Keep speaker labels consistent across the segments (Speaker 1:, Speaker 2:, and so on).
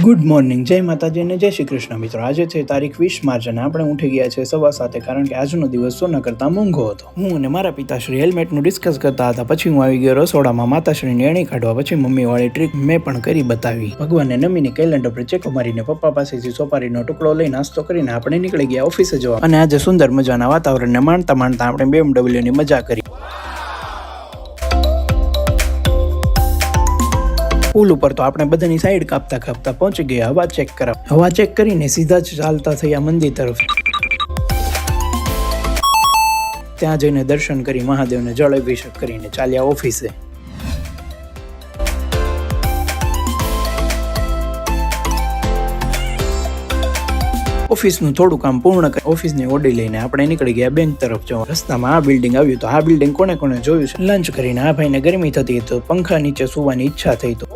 Speaker 1: Good morning, જય માતાજી અને જય શ્રી કૃષ્ણ મિત્રો. આજે છે તારીખ 20 માર્ચ અને આપણે ઉઠી ગયા છે 7:15 કારણ કે આજનો દિવસ સોના કરતા મોંઘો હતો. હું અને મારા પિતાશ્રી હેલ્મેટનું ડિસ્કસ કરતા હતા. પછી હું આવી ગયો રસોડામાં માતાશ્રીની એણી કાઢવા. પછી મમ્મી વાળી ટ્રીક મેં પણ કરી બતાવી. ભગવાનને નમીને કેલેન્ડર પર ચેકો મારીને પપ્પા પાસેથી સોપારીનો ટુકડો લઈ નાસ્તો કરીને આપણે નીકળી ગયા ઓફિસે જવા. અને આજે સુંદર મજાના વાતાવરણને માણતા માણતા આપણે BMW ની મજા કરી. પુલ ઉપર તો આપણે બધાની સાઈડ કાપતા કાપતા પહોંચી ગયા હવા ચેક કરાવ. હવા ચેક કરીને સીધા જ ચાલતા થયા મંદિર તરફ. ત્યાં જઈને દર્શન કરી મહાદેવને જળ અભિષેક કરીને ચાલ્યા ઓફિસે. ઓફિસનું થોડું કામ પૂર્ણ કરી ઓફિસની ઓડી લઈને આપણે નીકળી ગયા બેંક તરફ જવા. રસ્તામાં આ બિલ્ડિંગ આવ્યું તો આ બિલ્ડિંગ કોને કોને જોયું છે. લંચ કરીને આ ભાઈને ગરમી થતી તો પંખા નીચે સુવાની ઈચ્છા થઈ તો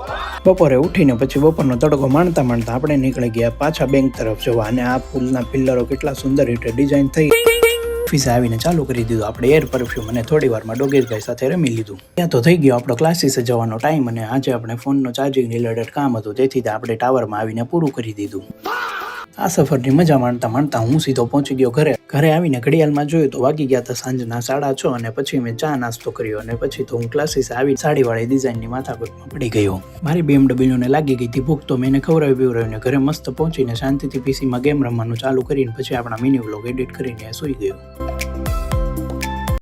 Speaker 1: બપોરે ઉઠીને પછી બપોરનો તડકો માણતા માણતા આપણે નીકળી ગયા પાછા બેંક તરફ જવા. અને આ પુલના પિલ્લરો કેટલા સુંદર રીતે ડિઝાઇન થઈ. ઓફિસે આવીને ચાલુ કરી દીધું આપણે એર પરફ્યુમ અને થોડી વારમાં ડોગેશભાઈ સાથે રમી લીધું. ત્યાં તો થઈ ગયો આપણો ક્લાસીસે જવાનો ટાઈમ અને આજે આપણે ફોનનો ચાર્જિંગ રિલેટેડ કામ હતું તેથી આપણે ટાવરમાં આવીને પૂરું કરી દીધું. આ સફરની મજા માણતા માણતા હું સીધો પહોંચી ગયો ઘરે. ઘરે આવીને ઘડિયાળમાં જોયું તો વાગી ગયા હતા સાંજના 6:30 અને પછી મેં ચા નાસ્તો કર્યો અને પછી તો હું ક્લાસીસે આવી સાડીવાળી ડિઝાઇનની માથાકૂટમાં પડી ગયો. મારી BMW ને લાગી ગઈ હતી ભૂખ તો મેં ખવડાવી પીવડાવીને ઘરે મસ્ત પહોંચીને શાંતિથી પીસીમાં ગેમ રમવાનું ચાલુ કરીને પછી આપણા મિની વ્લોગ એડિટ કરીને સૂઈ ગયો.